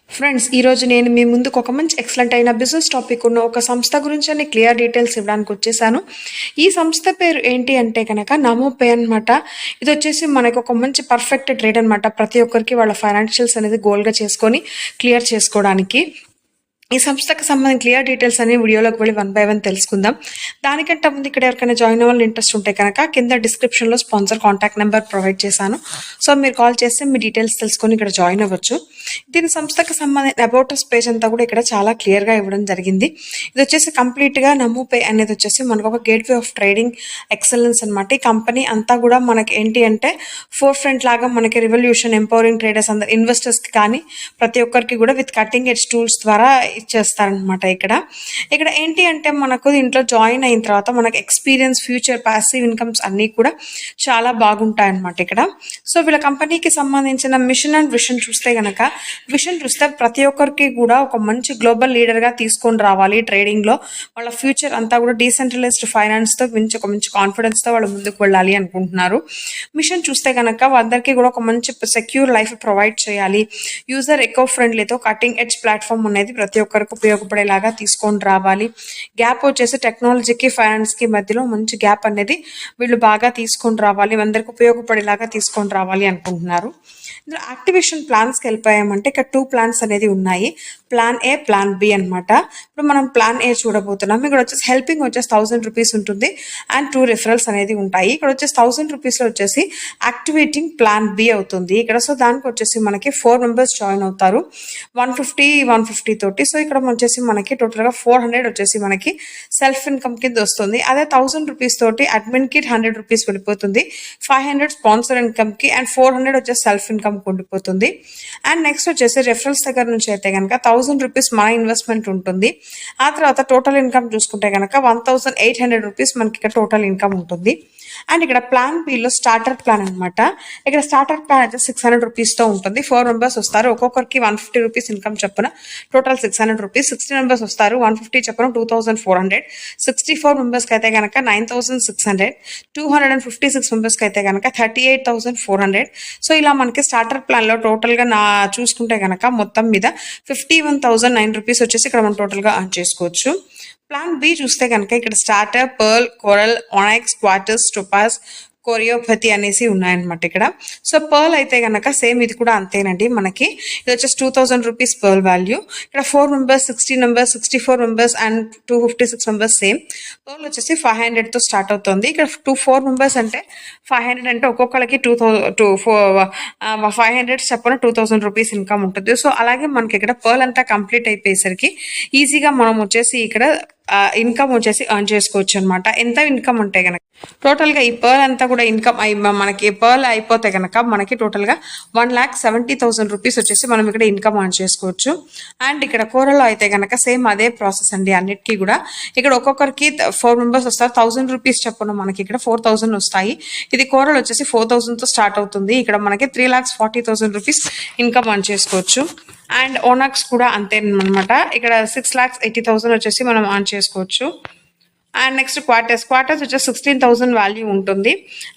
Friends, ఈరోజు నేను మీ ముందుకు ఒక మంచి ఎక్సలెంట్ అయిన బిజినెస్ టాపిక్ ఉన్న ఒక సంస్థ గురించి అన్ని క్లియర్ డీటెయిల్స్ ఇవ్వడానికి వచ్చేసాను. ఈ సంస్థ పేరు ఏంటి అంటే కనుక నమో పే అనమాట. ఇది వచ్చేసి మనకు ఒక మంచి పర్ఫెక్ట్ ట్రేడ్ అనమాట. ప్రతి ఒక్కరికి వాళ్ళ ఫైనాన్షియల్స్ అనేది గోల్గా చేసుకొని క్లియర్ చేసుకోవడానికి. ఈ సంస్థకు సంబంధించిన క్లియర్ డీటెయిల్స్ అన్ని వీడియోలోకి వెళ్ళి 1 by 1 తెలుసుకుందాం. దానికంటే ముందు ఇక్కడ ఎవరికైనా జాయిన్ అవ్వాలని ఇంట్రెస్ట్ ఉంటే కనుక కింద డిస్క్రిప్షన్లో స్పాన్సర్ కాంటాక్ట్ నెంబర్ ప్రొవైడ్ చేశాను. సో మీరు కాల్ చేస్తే మీ డీటెయిల్స్ తెలుసుకొని ఇక్కడ జాయిన్ అవ్వచ్చు. దీని సంస్థకు సంబంధించిన అబౌట్ అస్ పేజ్ అంతా కూడా ఇక్కడ చాలా క్లియర్గా ఇవ్వడం జరిగింది. ఇది వచ్చేసి కంప్లీట్గా నమో పే అనేది వచ్చేసి మనకు ఒక గేట్వే ఆఫ్ ట్రేడింగ్ ఎక్సలెన్స్ అనమాట. ఈ కంపెనీ అంతా కూడా మనకి ఏంటి అంటే ఫోర్ ఫ్రంట్ లాగా మనకి రివల్యూషన్ ఎంపవరింగ్ ట్రేడర్స్ అందరు ఇన్వెస్టర్స్కి కానీ ప్రతి ఒక్కరికి కూడా విత్ కటింగ్ ఎడ్జ్ టూల్స్ ద్వారా ఇచ్చేస్తారనమాట. ఇక్కడ ఏంటి అంటే మనకు దీంట్లో జాయిన్ అయిన తర్వాత మనకు ఎక్స్పీరియన్స్, ఫ్యూచర్, ప్యాసివ్ ఇన్కమ్స్ అన్నీ కూడా చాలా బాగుంటాయి అనమాట ఇక్కడ. సో వీళ్ళ కంపెనీకి సంబంధించిన మిషన్ అండ్ విషన్ చూస్తే కనుక ప్రతి ఒక్కరికి కూడా ఒక మంచి గ్లోబల్ లీడర్గా తీసుకొని రావాలి ట్రేడింగ్లో. వాళ్ళ ఫ్యూచర్ అంతా కూడా డీసెంట్రలైజ్డ్ ఫైనాన్స్తో ఒక మంచి కాన్ఫిడెన్స్తో వాళ్ళు ముందుకు వెళ్ళాలి అనుకుంటున్నారు. మిషన్ చూస్తే కనుక అందరికీ కూడా ఒక మంచి సెక్యూర్ లైఫ్ ప్రొవైడ్ చేయాలి. యూజర్ ఎకో ఫ్రెండ్లీతో కటింగ్ ఎడ్జ్ ప్లాట్ఫామ్ అనేది ప్రతి ఒక్కరికి ఉపయోగపడేలాగా తీసుకొని రావాలి. గ్యాప్ వచ్చేసి టెక్నాలజీకి ఫైనాన్స్కి మధ్యలో మంచి గ్యాప్ అనేది వీళ్ళు బాగా తీసుకొని రావాలి, అందరికి ఉపయోగపడేలాగా తీసుకొని రావాలి అనుకుంటున్నారు. ఇందులో యాక్టివేషన్ ప్లాన్స్కి వెళ్ళిపోయామంటే ఇక్కడ 2 ప్లాన్స్ అనేది ఉన్నాయి. ప్లాన్ ఏ, ప్లాన్ బి అనమాట. ఇప్పుడు మనం ప్లాన్ ఏ చూడబోతున్నాం. ఇక్కడ వచ్చేసి హెల్పింగ్ వచ్చేసి 1000 రూపీస్ ఉంటుంది అండ్ 2 రిఫరల్స్ అనేది ఉంటాయి. ఇక్కడ వచ్చేసి 1000 రూపీస్లో వచ్చేసి యాక్టివేటింగ్ ప్లాన్ బి అవుతుంది ఇక్కడ. సో దానికి వచ్చేసి మనకి 4 మెంబర్స్ జాయిన్ అవుతారు 150 తోటి. సో ఇక్కడ వచ్చేసి మనకి టోటల్గా 400 వచ్చేసి మనకి సెల్ఫ్ ఇన్కమ్ కింద వస్తుంది. అదే 1000 రూపీస్ తోటి అడ్మిన్ కి 100 రూపీస్ వెళ్ళిపోతుంది, 500 స్పాన్సర్ ఇన్కమ్ కి అండ్ 400 వచ్చేసి సెల్ఫ్ ఇన్కమ్ ఉండిపోతుంది. అండ్ నెక్స్ట్ వచ్చేసి రెఫరల్స్ దగ్గర నుంచి అయితే కనుక 1000 రూపీస్ మన ఇన్వెస్ట్మెంట్ ఉంటుంది. ఆ తర్వాత టోటల్ ఇన్కమ్ చూసుకుంటే కనుక 1800 రూపీస్ మనకి ఇక్కడ టోటల్ ఇన్కమ్ ఉంటుంది. అండ్ ఇక్కడ ప్లాన్ బిలో స్టార్టర్ ప్లాన్ అనమాట. ఇక్కడ స్టార్టర్ ప్లాన్ అయితే 600 రూపీస్తో ఉంటుంది. 4 మెంబర్స్ వస్తారు, ఒక్కొక్కరికి 150 రూపీస్ ఇన్కమ్ చెప్పిన టోటల్ 600 రూపీస్. 60 మెంబర్స్ వస్తారు, 150 చెప్పిన 2400. 64 మెంబర్స్కి అయితే కనుక 9600. 256 మెంబర్స్కి అయితే కనుక 38,400. సో ఇలా మనకి స్టార్టర్ ప్లాన్లో టోటల్గా చూసుకుంటే కనుక మొత్తం మీద 51,009 రూపీస్ వచ్చేసి ఇక్కడ మనం టోటల్గా అర్న్ చేసుకోవచ్చు. ప్లాన్ బి చూస్తే కనుక ఇక్కడ స్టార్టర్, pearl, coral, onyx, quartz, topaz, కొరియోపతి అనేసి ఉన్నాయన్నమాట ఇక్కడ. సో పర్ల్ అయితే కనుక సేమ్ ఇది కూడా అంతేనండి. మనకి ఇది వచ్చేసి 2000 రూపీస్ పర్ల్ వాల్యూ. ఇక్కడ 4 members, 60 members, 64 members and 256 members same. Pearl వచ్చేసి 500తో స్టార్ట్ అవుతుంది. ఇక్కడ 4 మెంబర్స్ అంటే 500 అంటే ఒక్కొక్కరికి 500 చెప్పిన 2000 రూపీస్ ఇన్కమ్ ఉంటుంది. సో అలాగే మనకి ఇక్కడ పర్ల్ అంతా కంప్లీట్ అయిపోయేసరికి ఈజీగా మనం వచ్చేసి ఇక్కడ ఇన్కమ్ వచ్చేసి ఎర్న్ చేసుకోవచ్చు అనమాట. ఎంత ఇన్కమ్ ఉంటే కనుక టోటల్గా ఈ పర్ల్ అంతా కూడా ఇన్కమ్ మనకి పర్ల్ అయిపోతే కనుక మనకి టోటల్గా 1,70,000 రూపీస్ వచ్చేసి మనం ఇక్కడ ఇన్కమ్ ఎర్న్ చేసుకోవచ్చు. అండ్ ఇక్కడ కోరల్లో అయితే కనుక సేమ్ అదే ప్రాసెస్ అండి అన్నిటికీ కూడా. ఇక్కడ ఒక్కొక్కరికి 4 మెంబర్స్ వస్తారు, 1000 రూపీస్ చెప్పిన మనకి ఇక్కడ 4000 వస్తాయి. ఇది కోరల్ వచ్చేసి 4000తో స్టార్ట్ అవుతుంది. ఇక్కడ మనకి 3,40,000 రూపీస్ ఇన్కమ్ ఎర్న్ చేసుకోవచ్చు. అండ్ ఓనాక్స్ కూడా అంతేనమాట. ఇక్కడ 6,80,000 వచ్చేసి మనం ఆన్ చేసుకోవచ్చు. అండ్ నెక్స్ట్ క్వార్టర్స్ వచ్చేసి 16,000 వాల్యూ ఉంటుంది.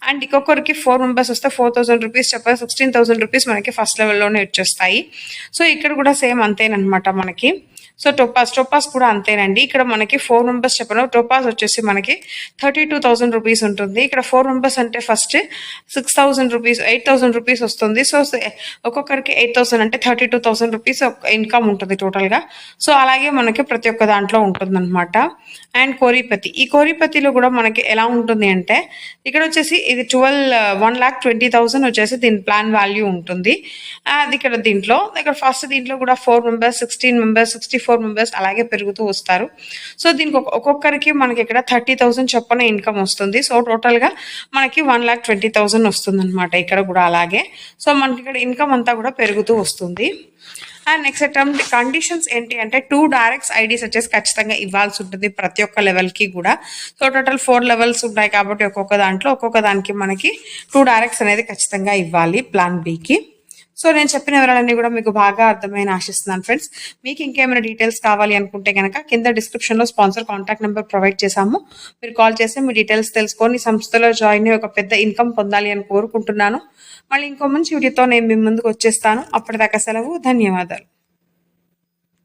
అండ్ ఇంకొకరికి 4 మెంబర్స్ వస్తే 4,000 రూపీస్ చెప్పారు, 16,000 రూపీస్ మనకి ఫస్ట్ లెవెల్లోనే వచ్చేస్తాయి. సో ఇక్కడ కూడా సేమ్ అంతేనమాట మనకి. సో టోపాస్ కూడా అంతేనండి. ఇక్కడ మనకి 4 మెంబర్స్ చెప్పను, టోపాస్ వచ్చేసి మనకి 32,000 రూపీస్ ఉంటుంది. ఇక్కడ 4 మెంబర్స్ అంటే ఫస్ట్ 6,000 రూపీస్ 8,000 రూపీస్ వస్తుంది. సో ఒక్కొక్కరికి 8,000 అంటే 32,000 రూపీస్ ఇన్కమ్ ఉంటుంది టోటల్గా. సో అలాగే మనకి ప్రతి ఒక్క దాంట్లో ఉంటుంది అనమాట. అండ్ కోరిపతి, ఈ కోరిపతిలో కూడా మనకి ఎలా ఉంటుంది అంటే ఇక్కడ వచ్చేసి ఇది 1,20,000 వచ్చేసి దీని ప్లాన్ వాల్యూ ఉంటుంది. అది ఇక్కడ ఫస్ట్ దీంట్లో కూడా 4 మెంబర్స్, 16 మెంబర్స్, 64 మెంబర్స్ అలాగే పెరుగుతూ వస్తారు. సో దీనికి ఒక్కొక్కరికి మనకి ఇక్కడ 30,000 చొప్పున ఇన్కమ్ వస్తుంది. సో టోటల్గా మనకి 1,20,000 వస్తుంది అనమాట ఇక్కడ కూడా అలాగే. సో మనకి ఇక్కడ ఇన్కమ్ అంతా కూడా పెరుగుతూ వస్తుంది. అండ్ నెక్స్ట్ కండిషన్స్ ఏంటి అంటే 2 డైరెక్ట్స్ ఐడీస్ వచ్చేసి ఖచ్చితంగా ఇవ్వాల్సి ఉంటుంది ప్రతి ఒక్క లెవెల్కి కూడా. సో టోటల్ 4 లెవెల్స్ ఉంటాయి కాబట్టి ఒక్కొక్క దానికి మనకి 2 డైరెక్ట్స్ అనేది ఖచ్చితంగా ఇవ్వాలి ప్లాన్ బికి. సో నేను చెప్పిన వివరాలన్నీ కూడా మీకు బాగా అర్థమైన ఆశిస్తున్నాను ఫ్రెండ్స్. మీకు ఇంకేమైనా డీటెయిల్స్ కావాలి అనుకుంటే కనుక కింద డిస్క్రిప్షన్లో స్పాన్సర్ కాంటాక్ట్ నెంబర్ ప్రొవైడ్ చేశాము. మీరు కాల్ చేసి మీ డీటెయిల్స్ తెలుసుకొని సంస్థలో జాయిన్ అయ్యి ఒక పెద్ద ఇన్కమ్ పొందాలి అని కోరుకుంటున్నాను. మళ్ళీ ఇంకో మంచి వీడియోతో నేను మీ ముందుకు వచ్చేస్తాను. అప్పటిదాకా సెలవు, ధన్యవాదాలు.